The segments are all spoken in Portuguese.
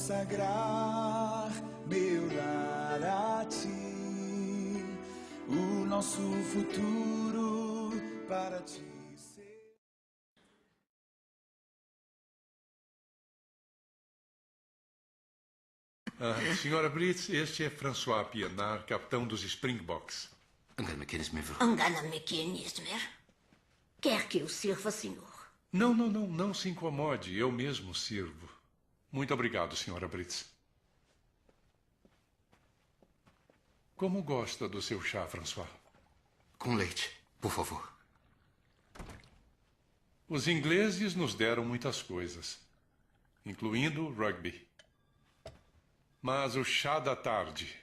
consagrar meu lar a ti, o nosso futuro para ti ser. Senhora Brits, este é François Pienaar, capitão dos Springboks. Engana-me-mesmer. Quer que eu sirva, senhor? Não se incomode. Eu mesmo sirvo. Muito obrigado, senhora Brits. Como gosta do seu chá, François? Com leite, por favor. Os ingleses nos deram muitas coisas, incluindo rugby. Mas o chá da tarde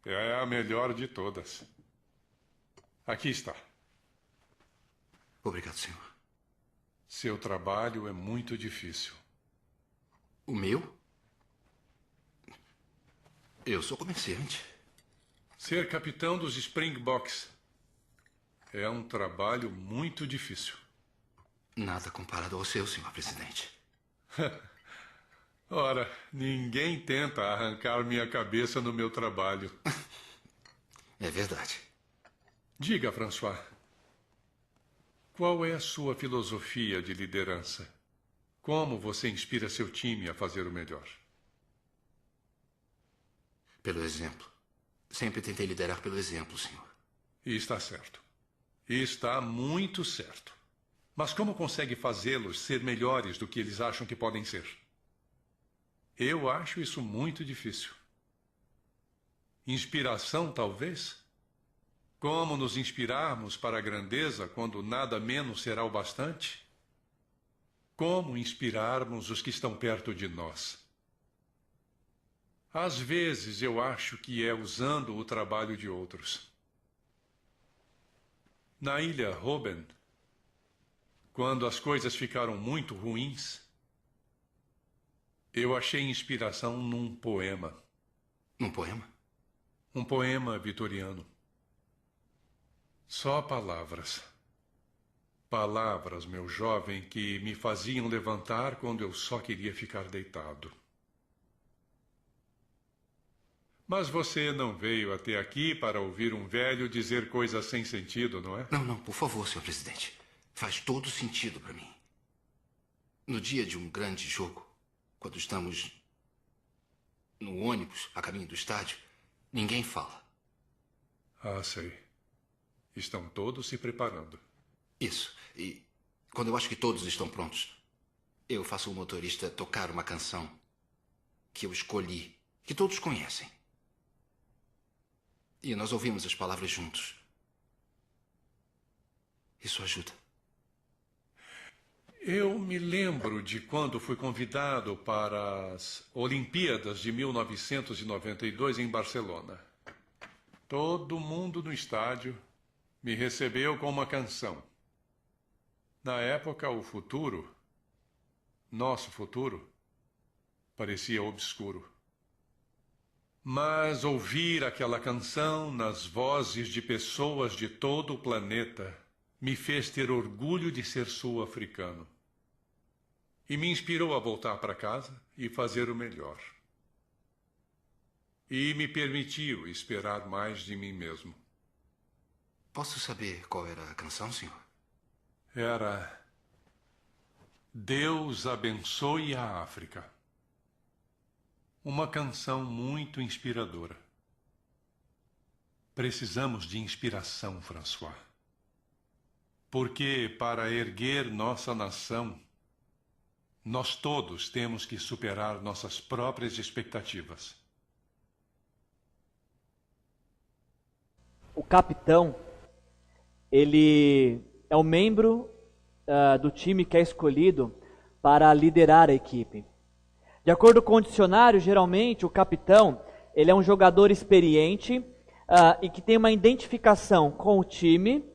é a melhor de todas. Aqui está. Obrigado, senhor. Seu trabalho é muito difícil. O meu? Eu sou comerciante. Ser capitão dos Springboks é um trabalho muito difícil. Nada comparado ao seu, senhor presidente. Ora, ninguém tenta arrancar minha cabeça no meu trabalho. É verdade. Diga, François, qual é a sua filosofia de liderança? Como você inspira seu time a fazer o melhor? Pelo exemplo. Sempre tentei liderar pelo exemplo, senhor. E está certo. E está muito certo. Mas como consegue fazê-los ser melhores do que eles acham que podem ser? Eu acho isso muito difícil. Inspiração, talvez? Como nos inspirarmos para a grandeza quando nada menos será o bastante? Como inspirarmos os que estão perto de nós? Às vezes eu acho que é usando o trabalho de outros. Na ilha Robben, quando as coisas ficaram muito ruins, eu achei inspiração num poema. Um poema? Um poema vitoriano. Só palavras. Palavras, meu jovem, que me faziam levantar quando eu só queria ficar deitado. Mas você não veio até aqui para ouvir um velho dizer coisas sem sentido, não é? Não, por favor, senhor presidente. Faz todo sentido para mim. No dia de um grande jogo, quando estamos no ônibus a caminho do estádio, ninguém fala. Ah, sei. Estão todos se preparando. Isso. E quando eu acho que todos estão prontos, eu faço o motorista tocar uma canção que eu escolhi, que todos conhecem. E nós ouvimos as palavras juntos. Isso ajuda. Eu me lembro de quando fui convidado para as Olimpíadas de 1992 em Barcelona. Todo mundo no estádio me recebeu com uma canção. Na época, o futuro, nosso futuro, parecia obscuro. Mas ouvir aquela canção nas vozes de pessoas de todo o planeta me fez ter orgulho de ser sul-africano. E me inspirou a voltar para casa e fazer o melhor. E me permitiu esperar mais de mim mesmo. Posso saber qual era a canção, senhor? Era Deus abençoe a África. Uma canção muito inspiradora. Precisamos de inspiração, François. Porque para erguer nossa nação, nós todos temos que superar nossas próprias expectativas. O capitão, ele é um membro do time que é escolhido para liderar a equipe. De acordo com o dicionário, geralmente o capitão ele é um jogador experiente e que tem uma identificação com o time,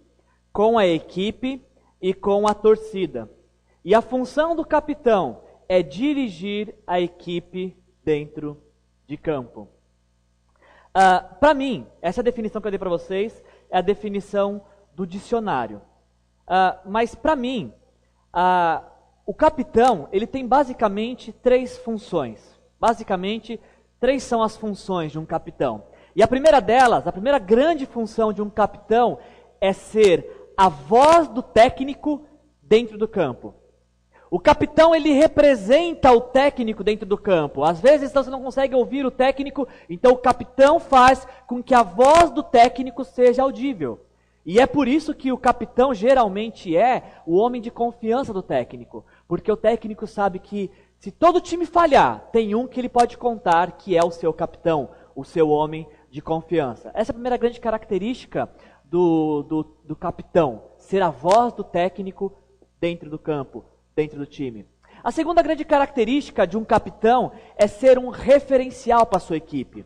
com a equipe e com a torcida. E a função do capitão é dirigir a equipe dentro de campo. Para mim, essa definição que eu dei para vocês é a definição do dicionário. Mas para mim, O capitão, ele tem basicamente 3 funções. Basicamente, 3 são as funções de um capitão. E a primeira delas, a primeira grande função de um capitão é ser a voz do técnico dentro do campo. O capitão, ele representa o técnico dentro do campo. Às vezes você não consegue ouvir o técnico, então o capitão faz com que a voz do técnico seja audível. E é por isso que o capitão geralmente é o homem de confiança do técnico. Porque o técnico sabe que se todo o time falhar, tem um que ele pode contar que é o seu capitão, o seu homem de confiança. Essa é a primeira grande característica do capitão, ser a voz do técnico dentro do campo, dentro do time. A segunda grande característica de um capitão é ser um referencial para a sua equipe.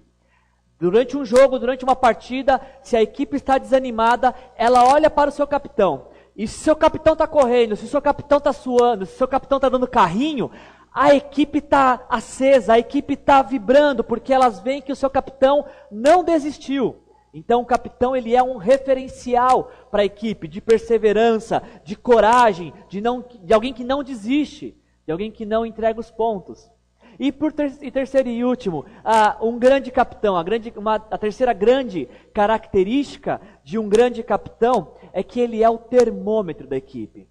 Durante um jogo, durante uma partida, se a equipe está desanimada, ela olha para o seu capitão. E se o seu capitão está correndo, se o seu capitão está suando, se o seu capitão está dando carrinho, a equipe está acesa, a equipe está vibrando, porque elas veem que o seu capitão não desistiu. Então o capitão, ele é um referencial para a equipe de perseverança, de coragem, de alguém que não desiste, de alguém que não entrega os pontos. E terceiro e último, um grande capitão, a terceira grande característica de um grande capitão é que ele é o termômetro da equipe.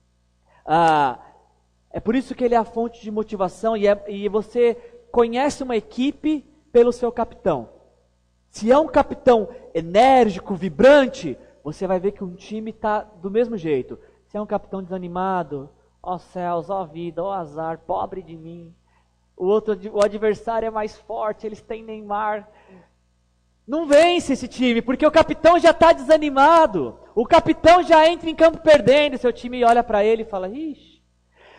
É por isso que ele é a fonte de motivação e você conhece uma equipe pelo seu capitão. Se é um capitão enérgico, vibrante, você vai ver que um time está do mesmo jeito. Se é um capitão desanimado, ó céus, ó vida, ó azar, pobre de mim. O adversário é mais forte, eles têm Neymar. Não vence esse time, porque o capitão já está desanimado. O capitão já entra em campo perdendo, seu time olha para ele e fala, ixi.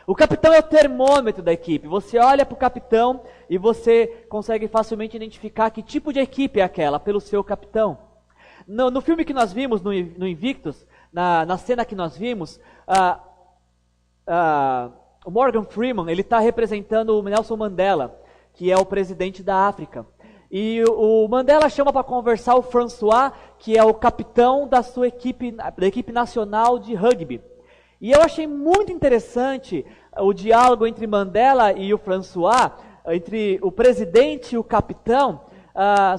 O capitão é o termômetro da equipe. Você olha para o capitão e você consegue facilmente identificar que tipo de equipe é aquela, pelo seu capitão. No filme que nós vimos, no Invictus, na cena que nós vimos, o Morgan Freeman, ele está representando o Nelson Mandela, que é o presidente da África. E o Mandela chama para conversar o François, que é o capitão da sua equipe, da equipe nacional de rugby. E eu achei muito interessante o diálogo entre Mandela e o François, entre o presidente e o capitão,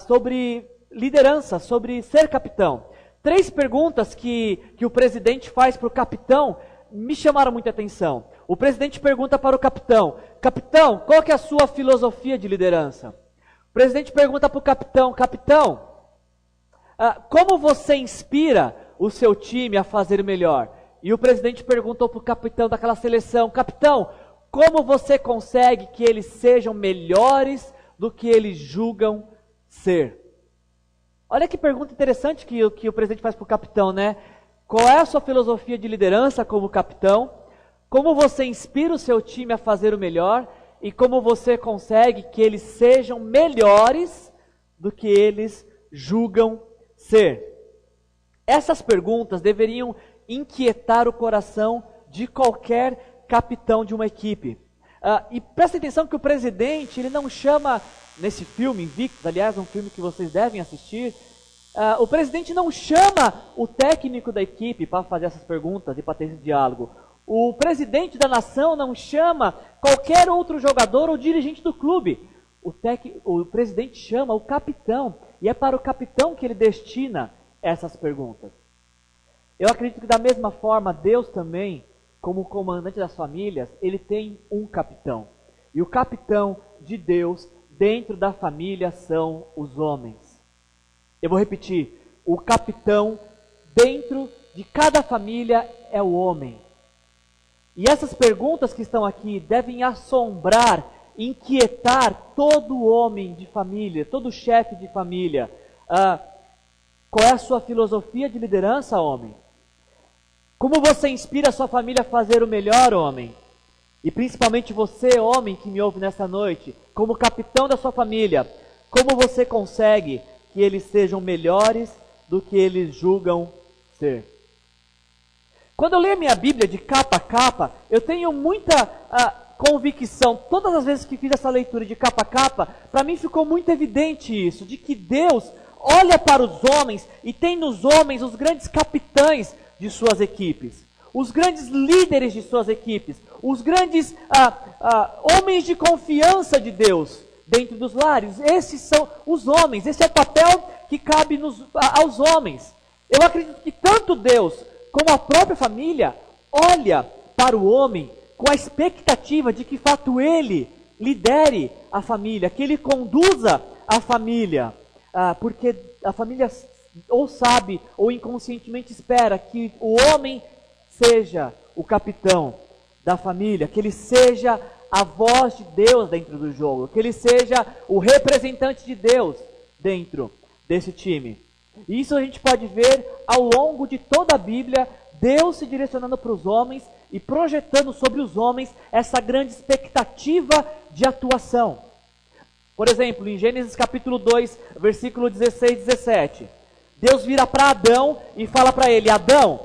sobre liderança, sobre ser capitão. 3 perguntas que o presidente faz para o capitão me chamaram muita atenção. O presidente pergunta para o capitão, capitão, qual que é a sua filosofia de liderança? O presidente pergunta para o capitão, capitão, como você inspira o seu time a fazer melhor? E o presidente perguntou para o capitão daquela seleção, capitão, como você consegue que eles sejam melhores do que eles julgam ser? Olha que pergunta interessante que o presidente faz para o capitão, né? Qual é a sua filosofia de liderança como capitão? Como você inspira o seu time a fazer o melhor? E como você consegue que eles sejam melhores do que eles julgam ser? Essas perguntas deveriam inquietar o coração de qualquer capitão de uma equipe. E presta atenção que o presidente, ele não chama, nesse filme, Invictus, aliás, um filme que vocês devem assistir, o presidente não chama o técnico da equipe para fazer essas perguntas e para ter esse diálogo. O presidente da nação não chama qualquer outro jogador ou dirigente do clube. O presidente chama o capitão, e é para o capitão que ele destina essas perguntas. Eu acredito que da mesma forma, Deus também, como comandante das famílias, ele tem um capitão. E o capitão de Deus dentro da família são os homens. Eu vou repetir, o capitão dentro de cada família é o homem. E essas perguntas que estão aqui devem assombrar, inquietar todo homem de família, todo chefe de família. Qual é a sua filosofia de liderança, homem? Como você inspira a sua família a fazer o melhor, homem? E principalmente você, homem, que me ouve nessa noite, como capitão da sua família, como você consegue que eles sejam melhores do que eles julgam ser? Quando eu leio a minha Bíblia de capa a capa, eu tenho muita convicção. Todas as vezes que fiz essa leitura de capa a capa, para mim ficou muito evidente isso, de que Deus olha para os homens e tem nos homens os grandes capitães de suas equipes. os grandes líderes de suas equipes, os grandes homens de confiança de Deus dentro dos lares. Esses são os homens, esse é o papel que cabe aos homens. Eu acredito que tanto Deus como a própria família olha para o homem com a expectativa de que, de fato, ele lidere a família, que ele conduza a família, porque a família ou sabe ou inconscientemente espera que o homem seja o capitão da família, que ele seja a voz de Deus dentro do jogo, que ele seja o representante de Deus dentro desse time. E isso a gente pode ver ao longo de toda a Bíblia, Deus se direcionando para os homens e projetando sobre os homens essa grande expectativa de atuação. Por exemplo, em Gênesis capítulo 2, versículo 16 e 17, Deus vira para Adão e fala para ele: Adão,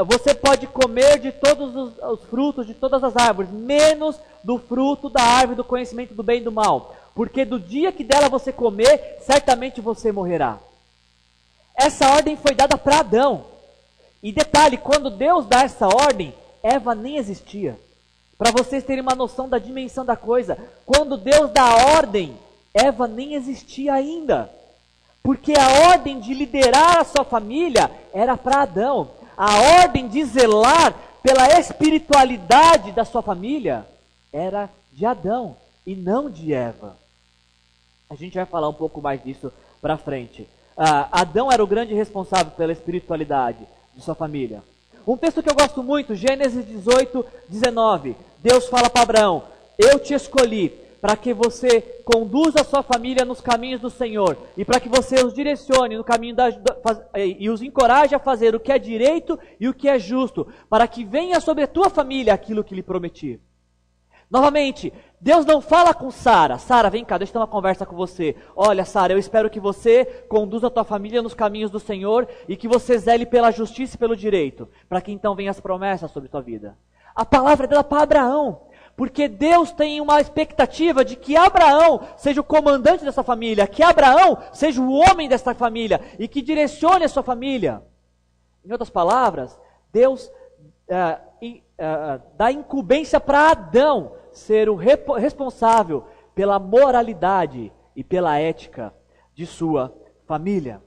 você pode comer de todos os frutos de todas as árvores, menos do fruto da árvore do conhecimento do bem e do mal, porque do dia que dela você comer, certamente você morrerá. Essa ordem foi dada para Adão. E detalhe, quando Deus dá essa ordem, Eva nem existia. Para vocês terem uma noção da dimensão da coisa, quando Deus dá a ordem, Eva nem existia ainda. Porque a ordem de liderar a sua família era para Adão. A ordem de zelar pela espiritualidade da sua família era de Adão e não de Eva. A gente vai falar um pouco mais disso para frente. Adão era o grande responsável pela espiritualidade de sua família. Um texto que eu gosto muito, Gênesis 18, 19. Deus fala para Abraão: eu te escolhi para que você conduza a sua família nos caminhos do Senhor e para que você os direcione no caminho e os encoraje a fazer o que é direito e o que é justo, para que venha sobre a tua família aquilo que lhe prometi. Novamente, Deus não fala com Sara: Sara, vem cá, deixa eu ter uma conversa com você. Olha, Sara, eu espero que você conduza a tua família nos caminhos do Senhor e que você zele pela justiça e pelo direito, para que então venham as promessas sobre a tua vida. A palavra é dada para Abraão, porque Deus tem uma expectativa de que Abraão seja o comandante dessa família, que Abraão seja o homem dessa família e que direcione a sua família. Em outras palavras, Deus dá incumbência para Adão ser o responsável pela moralidade e pela ética de sua família.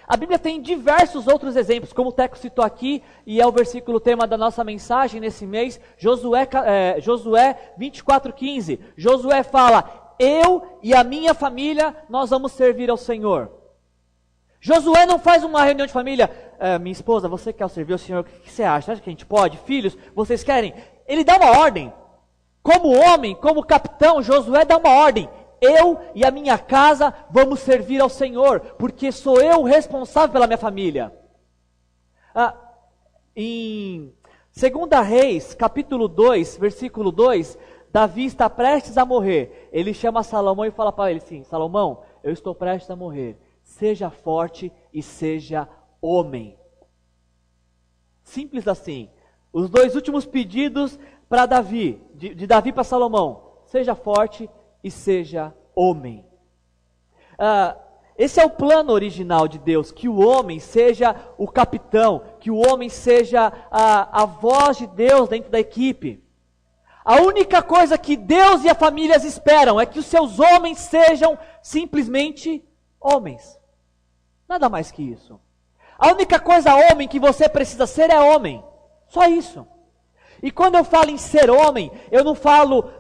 A Bíblia tem diversos outros exemplos, como o Teco citou aqui, e é o versículo tema da nossa mensagem nesse mês, Josué 24:15. Josué fala: eu e a minha família, nós vamos servir ao Senhor. Josué não faz uma reunião de família: minha esposa, você quer servir ao Senhor, o que você acha? Acha que a gente pode? Filhos, vocês querem? Ele dá uma ordem. Como homem, como capitão, Josué dá uma ordem: eu e a minha casa vamos servir ao Senhor, porque sou eu o responsável pela minha família. Em 2 Reis, capítulo 2, versículo 2, Davi está prestes a morrer. Ele chama Salomão e fala para ele assim: Salomão, eu estou prestes a morrer. Seja forte e seja homem. Simples assim. Os dois últimos pedidos para Davi, de Davi para Salomão: seja forte e seja homem. Esse é o plano original de Deus, que o homem seja o capitão, que o homem seja a voz de Deus dentro da equipe. A única coisa que Deus e as famílias esperam é que os seus homens sejam simplesmente homens. Nada mais que isso. A única coisa homem que você precisa ser é homem. Só isso. E quando eu falo em ser homem, eu não falo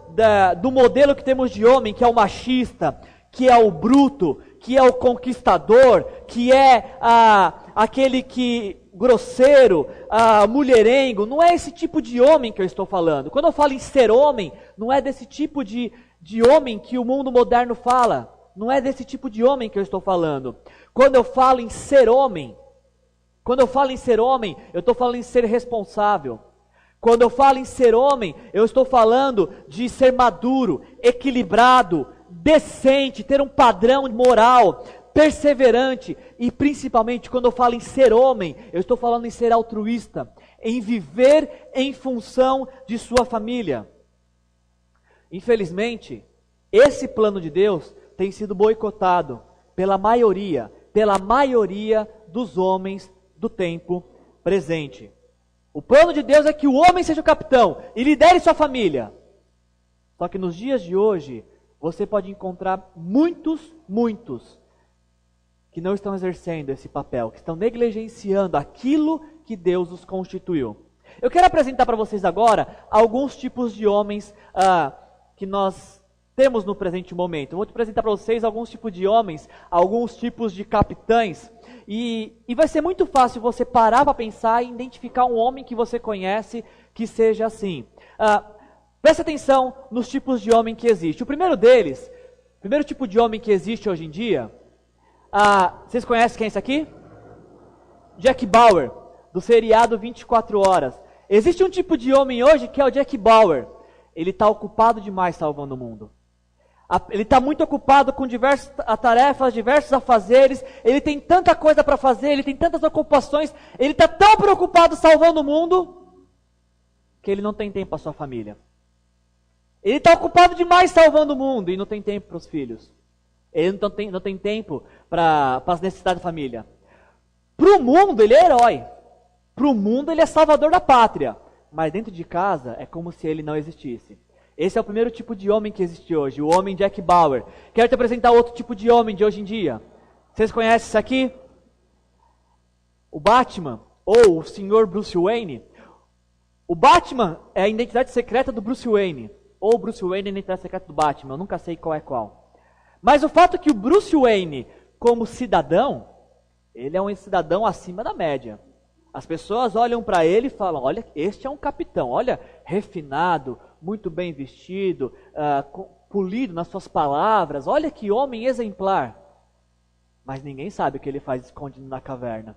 do modelo que temos de homem, que é o machista, que é o bruto, que é o conquistador, que é aquele que grosseiro, mulherengo. Não é esse tipo de homem que eu estou falando. Quando eu falo em ser homem, não é desse tipo de homem que o mundo moderno fala. Não é desse tipo de homem que eu estou falando. Quando eu falo em ser homem, eu estou falando em ser responsável. Quando eu falo em ser homem, eu estou falando de ser maduro, equilibrado, decente, ter um padrão moral, perseverante. E principalmente quando eu falo em ser homem, eu estou falando em ser altruísta, em viver em função de sua família. Infelizmente, esse plano de Deus tem sido boicotado pela maioria dos homens do tempo presente. O plano de Deus é que o homem seja o capitão e lidere sua família. Só que nos dias de hoje, você pode encontrar muitos que não estão exercendo esse papel, que estão negligenciando aquilo que Deus os constituiu. Eu quero apresentar para vocês agora alguns tipos de homens que nós temos no presente momento. Eu vou te apresentar para vocês alguns tipos de homens, alguns tipos de capitães, e vai ser muito fácil você parar para pensar e identificar um homem que você conhece que seja assim. Presta atenção nos tipos de homem que existe. O primeiro deles, o primeiro tipo de homem que existe hoje em dia, vocês conhecem quem é esse aqui? Jack Bauer, do seriado 24 Horas. Existe um tipo de homem hoje que é o Jack Bauer. Ele está ocupado demais salvando o mundo. Ele está muito ocupado com diversas tarefas, diversos afazeres. Ele tem tanta coisa para fazer, ele tem tantas ocupações. Ele está tão preocupado salvando o mundo que ele não tem tempo para sua família. Ele está ocupado demais salvando o mundo e não tem tempo para os filhos. Ele não tem tempo para as necessidades da família. Para o mundo ele é herói. Para o mundo ele é salvador da pátria. Mas dentro de casa é como se ele não existisse. Esse é o primeiro tipo de homem que existe hoje, o homem Jack Bauer. Quero te apresentar outro tipo de homem de hoje em dia. Vocês conhecem isso aqui? O Batman, ou o Sr. Bruce Wayne. O Batman é a identidade secreta do Bruce Wayne. Ou o Bruce Wayne é a identidade secreta do Batman, eu nunca sei qual é qual. Mas o fato é que o Bruce Wayne, como cidadão, ele é um cidadão acima da média. As pessoas olham para ele e falam, olha, este é um capitão, olha, refinado, muito bem vestido, polido nas suas palavras, olha que homem exemplar. Mas ninguém sabe o que ele faz escondido na caverna.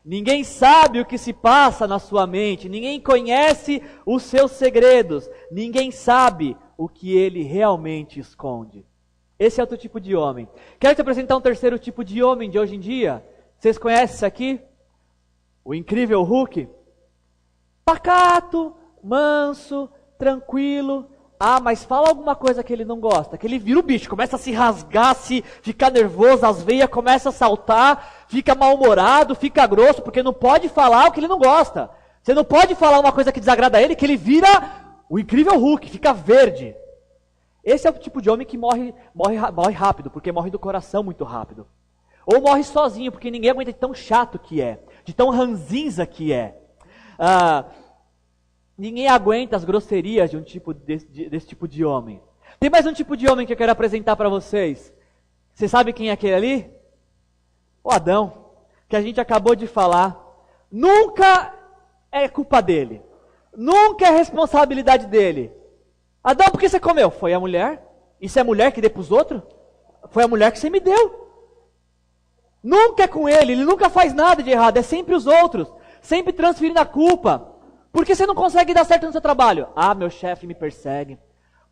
Ninguém sabe o que se passa na sua mente, ninguém conhece os seus segredos, ninguém sabe o que ele realmente esconde. Esse é outro tipo de homem. Quero te apresentar um terceiro tipo de homem de hoje em dia. Vocês conhecem isso aqui? O incrível Hulk? Pacato, manso, tranquilo. Mas fala alguma coisa que ele não gosta, que ele vira o bicho, começa a se rasgar, ficar nervoso, as veias começam a saltar, fica mal-humorado, fica grosso, porque não pode falar o que ele não gosta. Você não pode falar uma coisa que desagrada a ele, que ele vira o incrível Hulk, fica verde. Esse é o tipo de homem que morre rápido, porque morre do coração muito rápido. Ou morre sozinho, porque ninguém aguenta de tão chato que é, de tão ranzinza que é. Ninguém aguenta as grosserias de um tipo desse tipo de homem. Tem mais um tipo de homem que eu quero apresentar para vocês. Você sabe quem é aquele ali? O Adão, que a gente acabou de falar. Nunca é culpa dele. Nunca é responsabilidade dele. Adão, por que você comeu? Foi a mulher. Isso é a mulher que deu para os outros? Foi a mulher que você me deu. Nunca é com ele nunca faz nada de errado, é sempre os outros. Sempre transferindo a culpa. Por que você não consegue dar certo no seu trabalho? Meu chefe me persegue.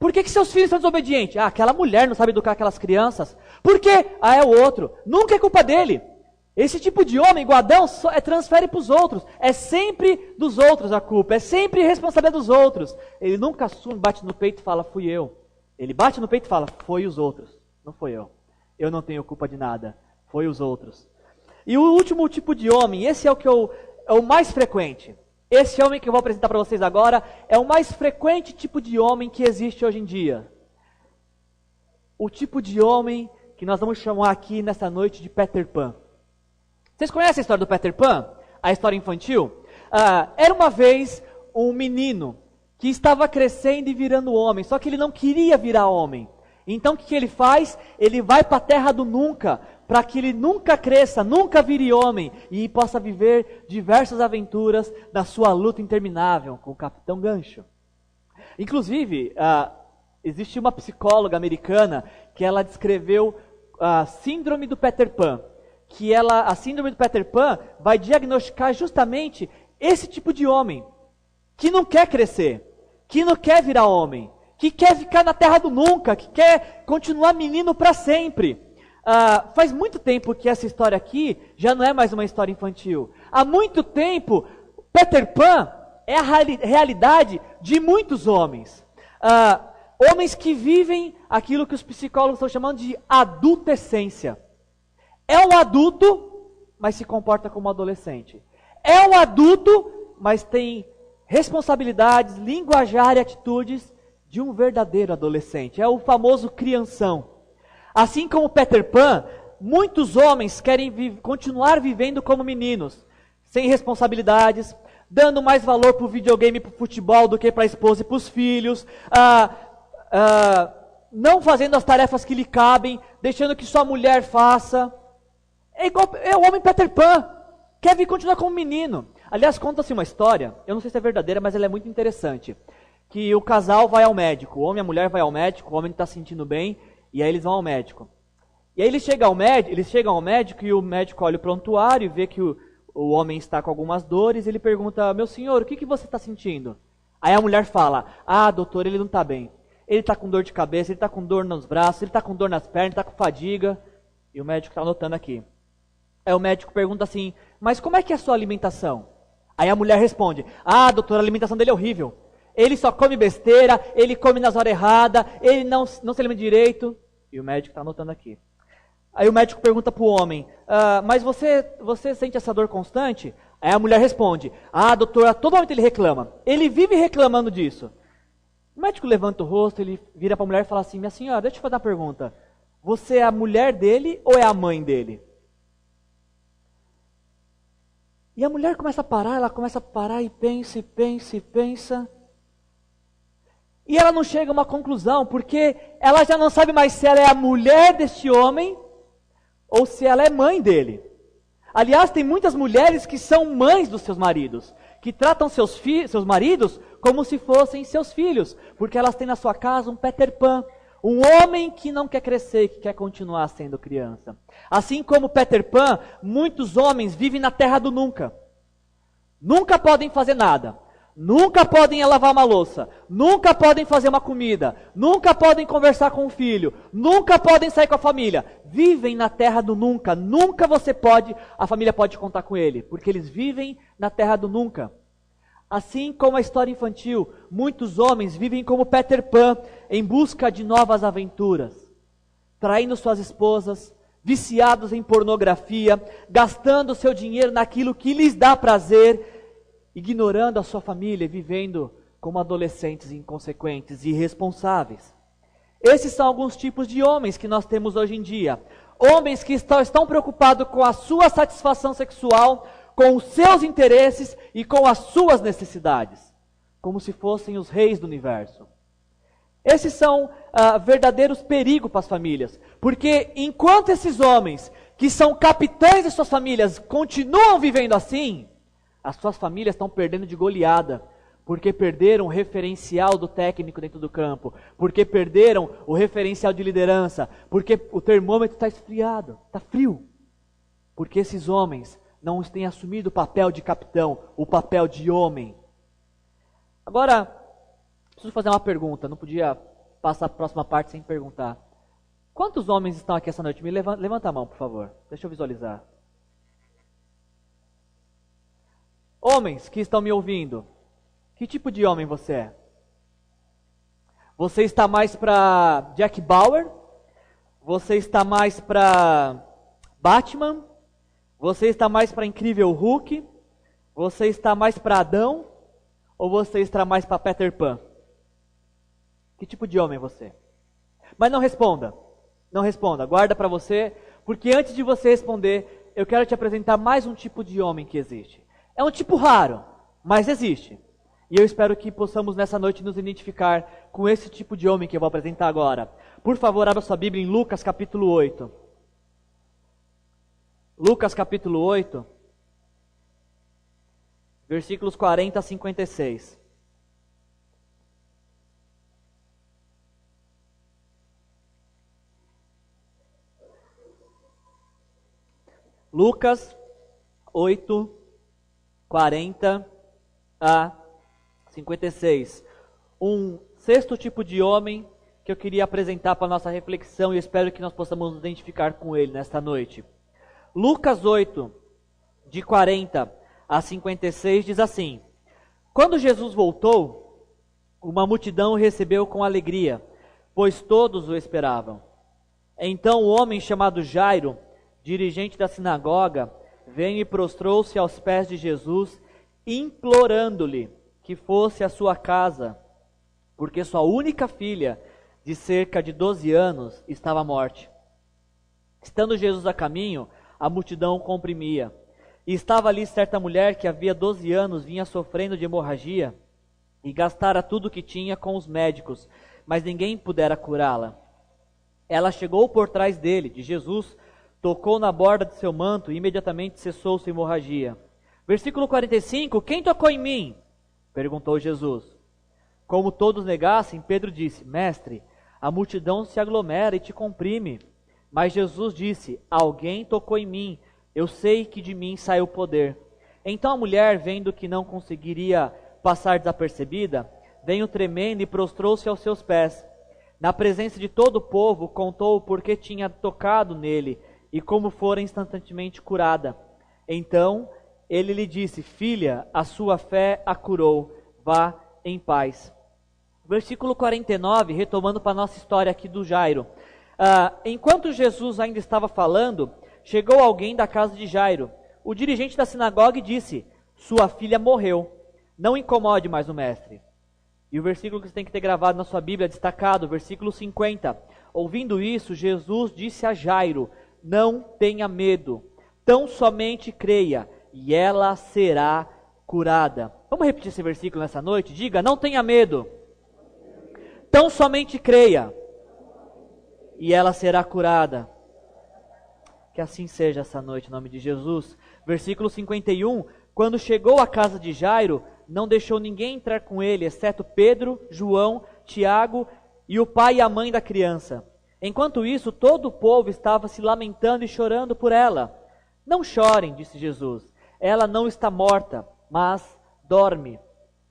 Por que seus filhos são desobedientes? Aquela mulher não sabe educar aquelas crianças. Por quê? É o outro. Nunca é culpa dele. Esse tipo de homem, igual Adão, transfere para os outros. É sempre dos outros a culpa. É sempre responsabilidade dos outros. Ele nunca assume, bate no peito e fala, fui eu. Ele bate no peito e fala, foi os outros. Não foi eu. Eu não tenho culpa de nada. Foi os outros. E o último tipo de homem, esse é o mais frequente. Esse homem que eu vou apresentar para vocês agora é o mais frequente tipo de homem que existe hoje em dia. O tipo de homem que nós vamos chamar aqui nessa noite de Peter Pan. Vocês conhecem a história do Peter Pan? A história infantil? Era uma vez um menino que estava crescendo e virando homem, só que ele não queria virar homem. Então o que ele faz? Ele vai para a terra do nunca, para que ele nunca cresça, nunca vire homem e possa viver diversas aventuras na sua luta interminável com o Capitão Gancho. Inclusive, existe uma psicóloga americana que ela descreveu a síndrome do Peter Pan, a síndrome do Peter Pan vai diagnosticar justamente esse tipo de homem, que não quer crescer, que não quer virar homem, que quer ficar na terra do nunca, que quer continuar menino para sempre. Faz muito tempo que essa história aqui já não é mais uma história infantil. Há muito tempo, Peter Pan é a realidade de muitos homens. Homens que vivem aquilo que os psicólogos estão chamando de adultescência. É um adulto, mas se comporta como um adolescente. É um adulto mas tem responsabilidades, linguajar e atitudes de um verdadeiro adolescente. É o famoso crianção. Assim como Peter Pan, muitos homens querem continuar vivendo como meninos, sem responsabilidades, dando mais valor para o videogame e para o futebol do que para a esposa e para os filhos, não fazendo as tarefas que lhe cabem, deixando que sua mulher faça. É o homem Peter Pan, quer continuar como menino. Aliás, conta-se uma história, eu não sei se é verdadeira, mas ela é muito interessante, que o casal vai ao médico, o homem e a mulher vai ao médico, o homem está se sentindo bem, e aí eles vão ao médico. E aí eles chegam ao médico e o médico olha o prontuário e vê que o homem está com algumas dores, e ele pergunta: meu senhor, o que você está sentindo? Aí a mulher fala: doutor, ele não está bem. Ele está com dor de cabeça, ele está com dor nos braços, ele está com dor nas pernas, ele está com fadiga. E o médico está anotando aqui. Aí o médico pergunta assim: mas como é que é a sua alimentação? Aí a mulher responde: doutor, a alimentação dele é horrível. Ele só come besteira, ele come nas horas erradas, ele não se alimenta direito. E o médico está anotando aqui. Aí o médico pergunta para o homem: mas você sente essa dor constante? Aí a mulher responde: doutor, a todo momento ele reclama. Ele vive reclamando disso. O médico levanta o rosto, ele vira para a mulher e fala assim: minha senhora, deixa eu fazer uma pergunta. Você é a mulher dele ou é a mãe dele? E a mulher começa a parar e pensa. E ela não chega a uma conclusão, porque ela já não sabe mais se ela é a mulher deste homem ou se ela é mãe dele. Aliás, tem muitas mulheres que são mães dos seus maridos, que tratam seus maridos como se fossem seus filhos, porque elas têm na sua casa um Peter Pan, um homem que não quer crescer, que quer continuar sendo criança. Assim como Peter Pan, muitos homens vivem na terra do nunca. Nunca podem fazer nada. Nunca podem lavar uma louça, nunca podem fazer uma comida, nunca podem conversar com o filho, nunca podem sair com a família. Vivem na terra do nunca, a família pode contar com ele, porque eles vivem na terra do nunca. Assim como a história infantil, muitos homens vivem como Peter Pan, em busca de novas aventuras, traindo suas esposas, viciados em pornografia, gastando seu dinheiro naquilo que lhes dá prazer, ignorando a sua família e vivendo como adolescentes inconsequentes e irresponsáveis. Esses são alguns tipos de homens que nós temos hoje em dia. Homens que estão preocupados com a sua satisfação sexual, com os seus interesses e com as suas necessidades, como se fossem os reis do universo. Esses são verdadeiros perigos para as famílias, porque enquanto esses homens, que são capitães de suas famílias, continuam vivendo assim, as suas famílias estão perdendo de goleada, porque perderam o referencial do técnico dentro do campo, porque perderam o referencial de liderança, porque o termômetro está esfriado, está frio, porque esses homens não têm assumido o papel de capitão, o papel de homem. Agora, preciso fazer uma pergunta, não podia passar a próxima parte sem perguntar. Quantos homens estão aqui essa noite? Levanta a mão, por favor, deixa eu visualizar. Homens que estão me ouvindo, que tipo de homem você é? Você está mais para Jack Bauer? Você está mais para Batman? Você está mais para Incrível Hulk? Você está mais para Adão? Ou você está mais para Peter Pan? Que tipo de homem é você? Mas não responda, guarda para você, porque antes de você responder, eu quero te apresentar mais um tipo de homem que existe. É um tipo raro, mas existe. E eu espero que possamos nessa noite nos identificar com esse tipo de homem que eu vou apresentar agora. Por favor, abra sua Bíblia em Lucas capítulo 8. Lucas capítulo 8, versículos 40 a 56. Lucas 8, 40 a 56. Um sexto tipo de homem que eu queria apresentar para a nossa reflexão e espero que nós possamos nos identificar com ele nesta noite. Lucas 8, de 40 a 56, diz assim: Quando Jesus voltou, uma multidão o recebeu com alegria, pois todos o esperavam. Então o homem chamado Jairo, dirigente da sinagoga, veio e prostrou-se aos pés de Jesus implorando-lhe que fosse à sua casa, porque sua única filha, de cerca de 12 anos, estava à morte. Estando Jesus a caminho, a multidão o comprimia. E estava ali certa mulher que havia 12 anos vinha sofrendo de hemorragia e gastara tudo o que tinha com os médicos, mas ninguém pudera curá-la. Ela chegou por trás dele, de Jesus, tocou na borda de seu manto e imediatamente cessou sua hemorragia. Versículo 45, quem tocou em mim? Perguntou Jesus. Como todos negassem, Pedro disse, mestre, a multidão se aglomera e te comprime. Mas Jesus disse, alguém tocou em mim, eu sei que de mim sai o poder. Então a mulher, vendo que não conseguiria passar desapercebida, veio tremendo e prostrou-se aos seus pés. Na presença de todo o povo, contou por que tinha tocado nele e como fora instantaneamente curada. Então ele lhe disse, filha, a sua fé a curou, vá em paz. Versículo 49, retomando para a nossa história aqui do Jairo. Enquanto Jesus ainda estava falando, chegou alguém da casa de Jairo, o dirigente da sinagoga, e disse, sua filha morreu, não incomode mais o mestre. E o versículo que você tem que ter gravado na sua Bíblia, destacado, versículo 50. Ouvindo isso, Jesus disse a Jairo, não tenha medo, tão somente creia, e ela será curada. Vamos repetir esse versículo nessa noite? Diga, não tenha medo, tão somente creia, e ela será curada. Que assim seja essa noite, em nome de Jesus. Versículo 51, quando chegou à casa de Jairo, não deixou ninguém entrar com ele, exceto Pedro, João, Tiago e o pai e a mãe da criança. Enquanto isso, todo o povo estava se lamentando e chorando por ela. Não chorem, disse Jesus, ela não está morta, mas dorme.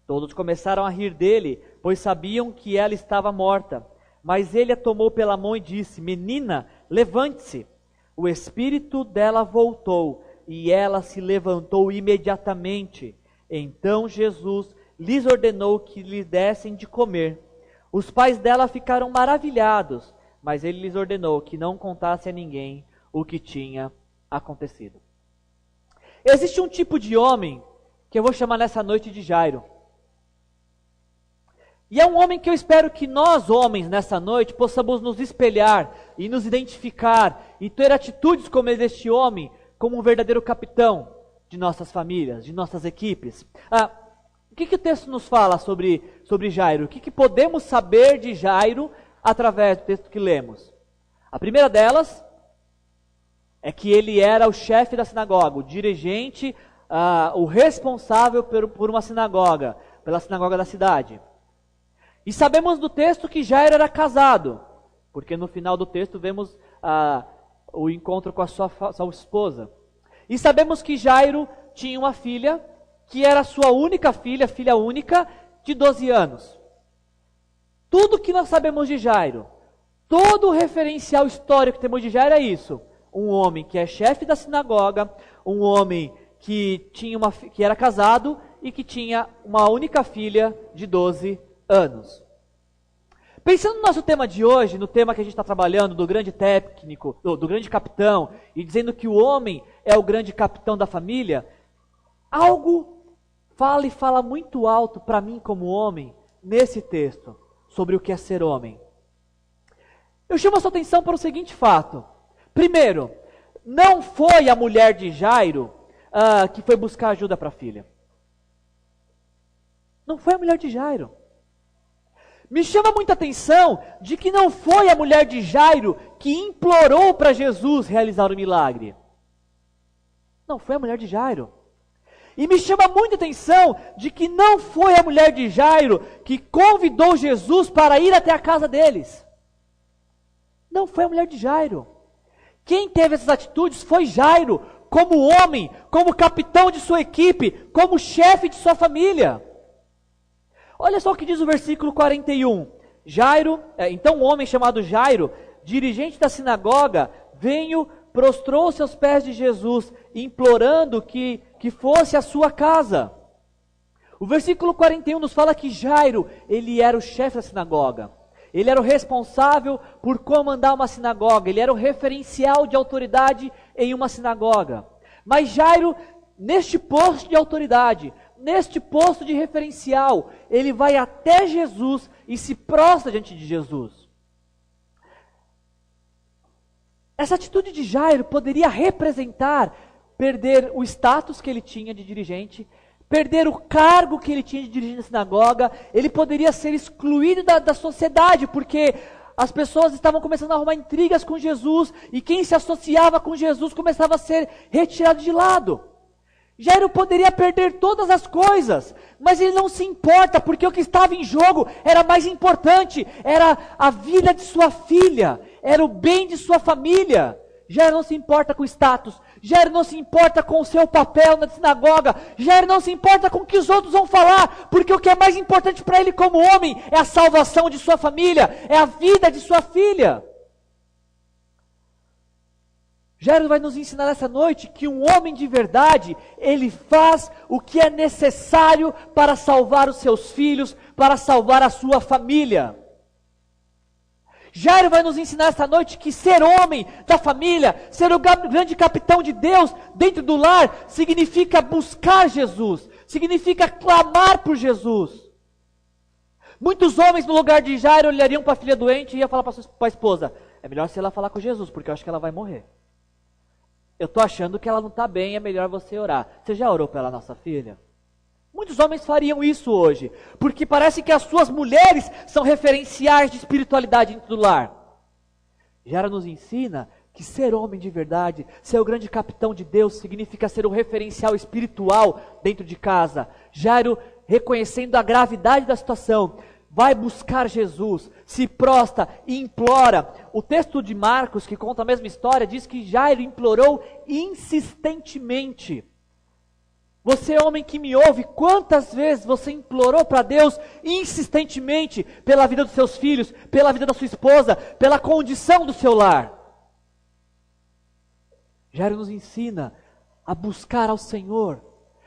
Todos começaram a rir dele, pois sabiam que ela estava morta. Mas ele a tomou pela mão e disse, menina, levante-se. O espírito dela voltou e ela se levantou imediatamente. Então Jesus lhes ordenou que lhe dessem de comer. Os pais dela ficaram maravilhados, mas ele lhes ordenou que não contasse a ninguém o que tinha acontecido. Existe um tipo de homem que eu vou chamar nessa noite de Jairo. E é um homem que eu espero que nós, homens, nessa noite, possamos nos espelhar e nos identificar e ter atitudes como este homem, como um verdadeiro capitão de nossas famílias, de nossas equipes. O que o texto nos fala sobre Jairo? O que podemos saber de Jairo através do texto que lemos? A primeira delas é que ele era o chefe da sinagoga, o dirigente, o responsável por uma sinagoga, pela sinagoga da cidade. E sabemos do texto que Jairo era casado, porque no final do texto vemos o encontro com a sua esposa. E sabemos que Jairo tinha uma filha, que era sua única filha, filha única, de 12 anos. Tudo que nós sabemos de Jairo, todo o referencial histórico que temos de Jairo é isso. Um homem que é chefe da sinagoga, um homem que era casado e que tinha uma única filha de 12 anos. Pensando no nosso tema de hoje, no tema que a gente está trabalhando, do grande técnico, do grande capitão, e dizendo que o homem é o grande capitão da família, algo fala muito alto para mim como homem, nesse texto, sobre o que é ser homem. Eu chamo a sua atenção para o seguinte fato. Primeiro, não foi a mulher de Jairo que foi buscar ajuda para a filha. Não foi a mulher de Jairo. Me chama muita atenção de que não foi a mulher de Jairo que implorou para Jesus realizar o milagre. Não foi a mulher de Jairo. E me chama muita atenção de que não foi a mulher de Jairo que convidou Jesus para ir até a casa deles. Não foi a mulher de Jairo. Quem teve essas atitudes foi Jairo, como homem, como capitão de sua equipe, como chefe de sua família. Olha só o que diz o versículo 41. Então um homem chamado Jairo, dirigente da sinagoga, prostrou-se aos pés de Jesus, implorando que fosse à sua casa. O versículo 41 nos fala que Jairo, ele era o chefe da sinagoga. Ele era o responsável por comandar uma sinagoga. Ele era o referencial de autoridade em uma sinagoga. Mas Jairo, neste posto de autoridade, neste posto de referencial. Ele vai até Jesus e se prostra diante de Jesus. Essa atitude de Jairo poderia representar perder o status que ele tinha de dirigente, perder o cargo que ele tinha de dirigente da sinagoga. Ele poderia ser excluído da sociedade, porque as pessoas estavam começando a arrumar intrigas com Jesus, e quem se associava com Jesus começava a ser retirado de lado. Jairo poderia perder todas as coisas, mas ele não se importa, porque o que estava em jogo era mais importante, era a vida de sua filha, era o bem de sua família. Jairo não se importa com o status, Jairo não se importa com o seu papel na sinagoga, Jairo não se importa com o que os outros vão falar, porque o que é mais importante para ele como homem é a salvação de sua família, é a vida de sua filha. Jairo vai nos ensinar nessa noite que um homem de verdade, ele faz o que é necessário para salvar os seus filhos, para salvar a sua família. Jairo vai nos ensinar esta noite que ser homem da família, ser o grande capitão de Deus dentro do lar, significa buscar Jesus, significa clamar por Jesus. Muitos homens no lugar de Jairo olhariam para a filha doente e iam falar para a esposa: é melhor se ela falar com Jesus, porque eu acho que ela vai morrer. Eu estou achando que ela não está bem, é melhor você orar. Você já orou pela nossa filha? Muitos homens fariam isso hoje, porque parece que as suas mulheres são referenciais de espiritualidade dentro do lar. Jairo nos ensina que ser homem de verdade, ser o grande capitão de Deus, significa ser um referencial espiritual dentro de casa. Jairo, reconhecendo a gravidade da situação, vai buscar Jesus, se prostra e implora. O texto de Marcos, que conta a mesma história, diz que Jairo implorou insistentemente. Você, homem que me ouve, quantas vezes você implorou para Deus insistentemente pela vida dos seus filhos, pela vida da sua esposa, pela condição do seu lar? Jairo nos ensina a buscar ao Senhor,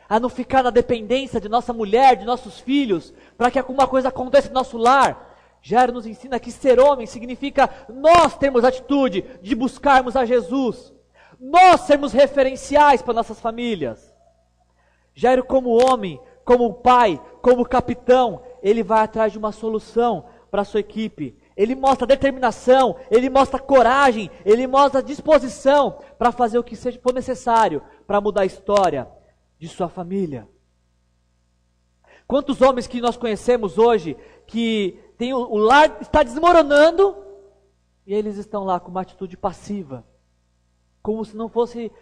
a não ficar na dependência de nossa mulher, de nossos filhos, para que alguma coisa aconteça no nosso lar. Jairo nos ensina que ser homem significa nós termos a atitude de buscarmos a Jesus, nós sermos referenciais para nossas famílias. Jairo, como homem, como pai, como capitão, ele vai atrás de uma solução para a sua equipe. Ele mostra determinação, ele mostra coragem, ele mostra disposição para fazer o que for necessário para mudar a história de sua família. Quantos homens que nós conhecemos hoje que tem o lar está desmoronando e eles estão lá com uma atitude passiva, como se não fosse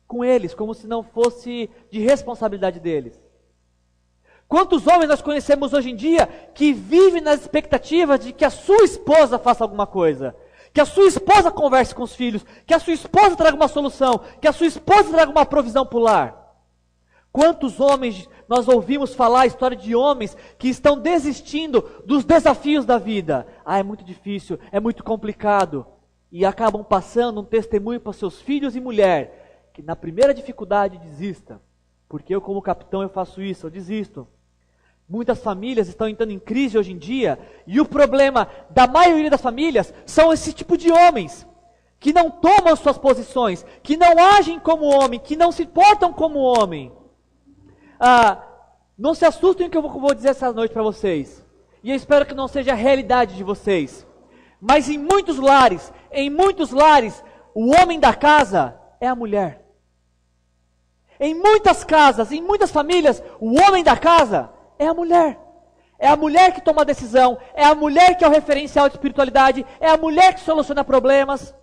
com eles, como se não fosse de responsabilidade deles. Quantos homens nós conhecemos hoje em dia que vivem nas expectativas de que a sua esposa faça alguma coisa, que a sua esposa converse com os filhos, que a sua esposa traga uma solução, que a sua esposa traga uma provisão para o lar? Quantos homens nós ouvimos falar a história de homens que estão desistindo dos desafios da vida? É muito difícil, é muito complicado, e acabam passando um testemunho para seus filhos e mulher, que na primeira dificuldade desista, porque eu como capitão eu faço isso, eu desisto. Muitas famílias estão entrando em crise hoje em dia, e o problema da maioria das famílias são esse tipo de homens, que não tomam suas posições, que não agem como homem, que não se portam como homem. Não se assustem com o que eu vou dizer essa noite para vocês, e eu espero que não seja a realidade de vocês, mas em muitos lares, o homem da casa é a mulher. Em muitas casas, em muitas famílias, o homem da casa é a mulher. É a mulher que toma a decisão, é a mulher que é o referencial de espiritualidade, é a mulher que soluciona problemas.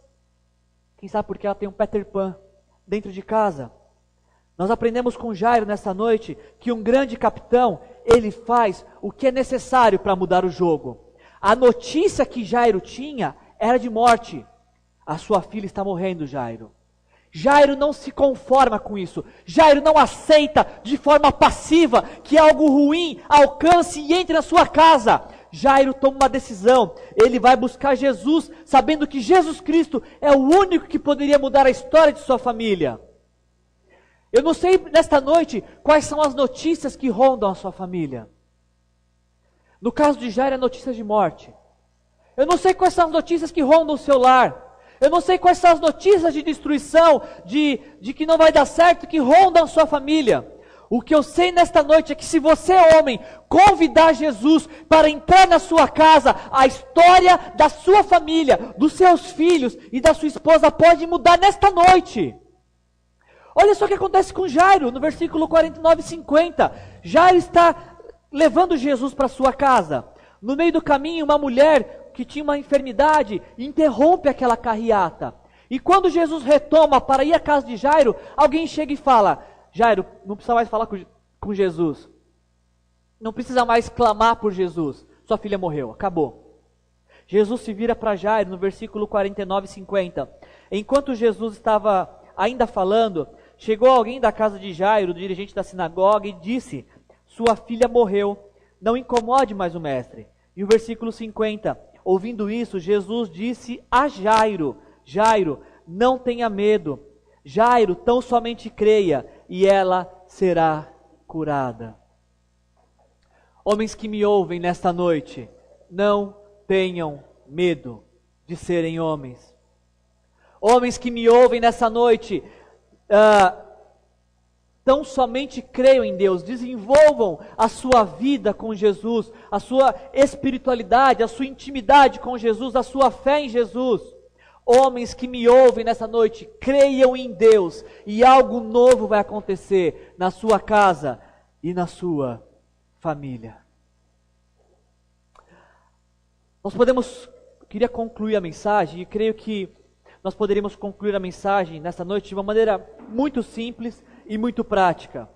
Quem sabe porque ela tem um Peter Pan dentro de casa. Nós aprendemos com Jairo nessa noite que um grande capitão, ele faz o que é necessário para mudar o jogo. A notícia que Jairo tinha era de morte. A sua filha está morrendo, Jairo. Jairo não se conforma com isso. Jairo não aceita de forma passiva que algo ruim alcance e entre na sua casa. Jairo toma uma decisão. Ele vai buscar Jesus, sabendo que Jesus Cristo é o único que poderia mudar a história de sua família. Eu não sei nesta noite quais são as notícias que rondam a sua família. No caso de Jairo, é notícia de morte. Eu não sei quais são as notícias que rondam o seu lar. Eu não sei quais são as notícias de destruição, de que não vai dar certo, que rondam a sua família. O que eu sei nesta noite é que se você, homem, convidar Jesus para entrar na sua casa, a história da sua família, dos seus filhos e da sua esposa pode mudar nesta noite. Olha só o que acontece com Jairo, no versículo 49 e 50. Jairo está levando Jesus para sua casa. No meio do caminho, uma mulher que tinha uma enfermidade interrompe aquela carreata. E quando Jesus retoma para ir à casa de Jairo, alguém chega e fala: Jairo, não precisa mais falar com Jesus. Não precisa mais clamar por Jesus. Sua filha morreu, acabou. Jesus se vira para Jairo no versículo 49 e 50. Enquanto Jesus estava ainda falando, chegou alguém da casa de Jairo, dirigente da sinagoga, e disse: sua filha morreu, não incomode mais o mestre. E o versículo 50, ouvindo isso, Jesus disse a Jairo: Jairo, não tenha medo. Jairo, tão somente creia, e ela será curada. Homens que me ouvem nesta noite, não tenham medo de serem homens. Homens que me ouvem nessa noite, tão somente creiam em Deus, desenvolvam a sua vida com Jesus, a sua espiritualidade, a sua intimidade com Jesus, a sua fé em Jesus. Homens que me ouvem nessa noite, creiam em Deus e algo novo vai acontecer na sua casa e na sua família. Queria concluir a mensagem e creio que nós poderíamos concluir a mensagem nessa noite de uma maneira muito simples e muito prática,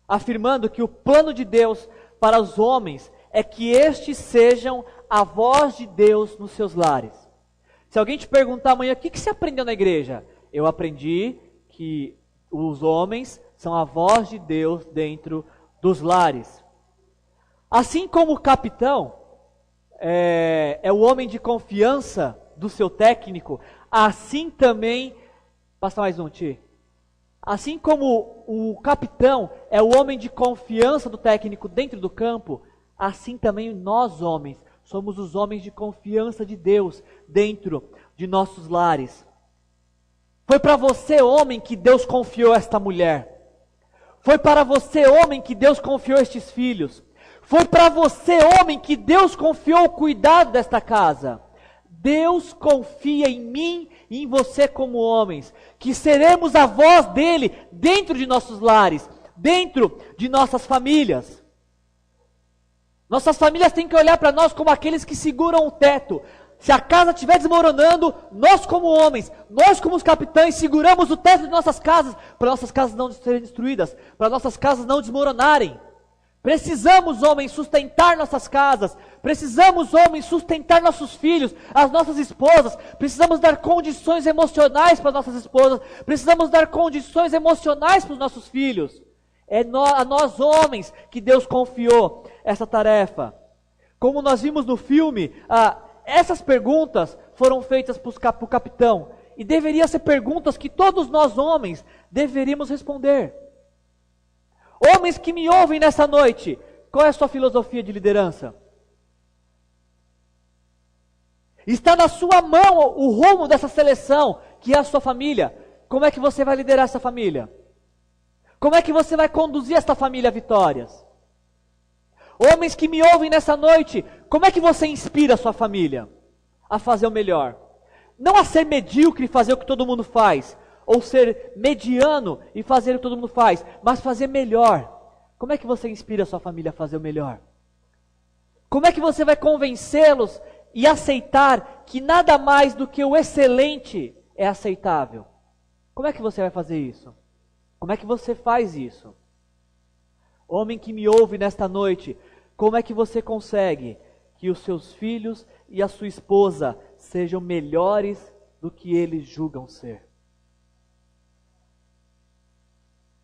afirmando que o plano de Deus para os homens é que estes sejam a voz de Deus nos seus lares. Se alguém te perguntar amanhã, o que você aprendeu na igreja? Eu aprendi que os homens são a voz de Deus dentro dos lares. Assim como o capitão é o homem de confiança do seu técnico, assim também, passa mais um, Ti. Assim como o capitão é o homem de confiança do técnico dentro do campo, assim também nós homens somos os homens de confiança de Deus dentro de nossos lares. Foi para você, homem, que Deus confiou esta mulher. Foi para você, homem, que Deus confiou estes filhos. Foi para você, homem, que Deus confiou o cuidado desta casa. Deus confia em mim e em você como homens, que seremos a voz dele dentro de nossos lares, dentro de nossas famílias. Nossas famílias têm que olhar para nós como aqueles que seguram o teto. Se a casa estiver desmoronando, nós como homens, nós como os capitães, seguramos o teto de nossas casas, para nossas casas não serem destruídas, para nossas casas não desmoronarem. Precisamos, homens, sustentar nossas casas. Precisamos, homens, sustentar nossos filhos, as nossas esposas. Precisamos dar condições emocionais para nossas esposas. Precisamos dar condições emocionais para os nossos filhos. É a nós, homens, que Deus confiou essa tarefa. Como nós vimos no filme, essas perguntas foram feitas para o capitão. E deveriam ser perguntas que todos nós, homens, deveríamos responder. Homens que me ouvem nessa noite, qual é a sua filosofia de liderança? Está na sua mão o rumo dessa seleção, que é a sua família. Como é que você vai liderar essa família? Como é que você vai conduzir esta família a vitórias? Homens que me ouvem nessa noite, como é que você inspira a sua família a fazer o melhor? Não a ser medíocre e fazer o que todo mundo faz, ou ser mediano e fazer o que todo mundo faz, mas fazer melhor. Como é que você inspira a sua família a fazer o melhor? Como é que você vai convencê-los e aceitar que nada mais do que o excelente é aceitável? Como é que você vai fazer isso? Como é que você faz isso? Homem que me ouve nesta noite, como é que você consegue que os seus filhos e a sua esposa sejam melhores do que eles julgam ser?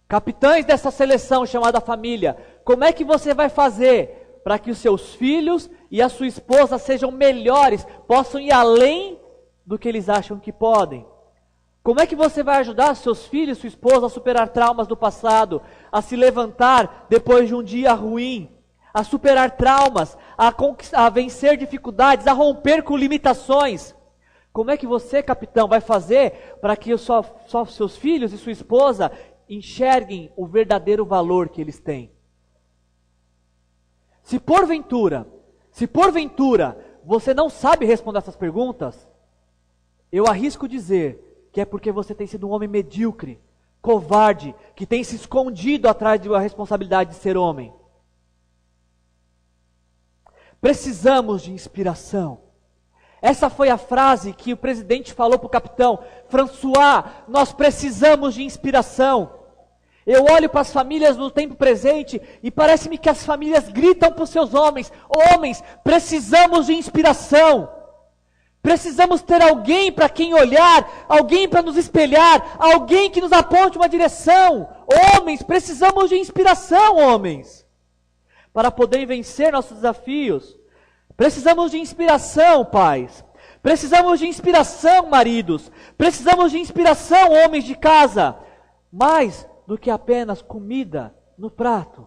Capitães dessa seleção chamada família, como é que você vai fazer para que os seus filhos e a sua esposa sejam melhores, possam ir além do que eles acham que podem? Como é que você vai ajudar seus filhos e sua esposa a superar traumas do passado, a se levantar depois de um dia ruim, a superar traumas, a vencer dificuldades, a romper com limitações? Como é que você, capitão, vai fazer para que seus filhos e sua esposa enxerguem o verdadeiro valor que eles têm. Se porventura você não sabe responder essas perguntas, eu arrisco dizer que é porque você tem sido um homem medíocre, covarde, que tem se escondido atrás da responsabilidade de ser homem. Precisamos de inspiração. Essa foi a frase que o presidente falou para o capitão. François, nós precisamos de inspiração. Eu olho para as famílias no tempo presente e parece-me que as famílias gritam para os seus homens: homens, precisamos de inspiração. Precisamos ter alguém para quem olhar, alguém para nos espelhar, alguém que nos aponte uma direção. Homens, precisamos de inspiração, homens, para poder vencer nossos desafios. Precisamos de inspiração, pais. Precisamos de inspiração, maridos. Precisamos de inspiração, homens de casa. Mais do que apenas comida no prato.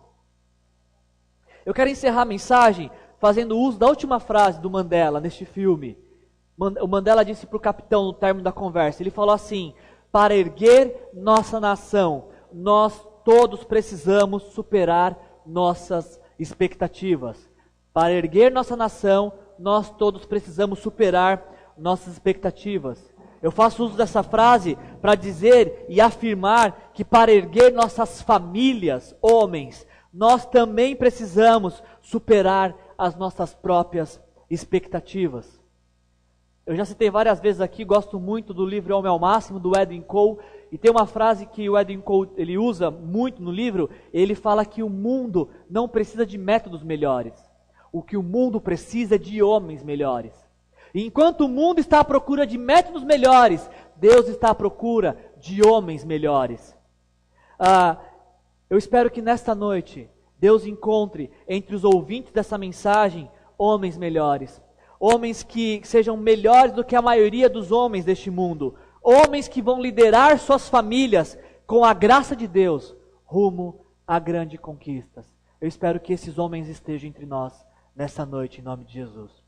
Eu quero encerrar a mensagem fazendo uso da última frase do Mandela neste filme. O Mandela disse para o capitão no término da conversa, ele falou assim: para erguer nossa nação, nós todos precisamos superar nossas expectativas. Para erguer nossa nação, nós todos precisamos superar nossas expectativas. Eu faço uso dessa frase para dizer e afirmar que para erguer nossas famílias, homens, nós também precisamos superar as nossas próprias expectativas. Eu já citei várias vezes aqui, gosto muito do livro Homem ao Máximo, do Edwin Cole, e tem uma frase que o Edwin Cole ele usa muito no livro, ele fala que o mundo não precisa de métodos melhores. O que o mundo precisa é de homens melhores. E enquanto o mundo está à procura de métodos melhores, Deus está à procura de homens melhores. Eu espero que nesta noite Deus encontre entre os ouvintes dessa mensagem homens melhores. Homens que sejam melhores do que a maioria dos homens deste mundo. Homens que vão liderar suas famílias com a graça de Deus rumo a grandes conquistas. Eu espero que esses homens estejam entre nós nessa noite, em nome de Jesus.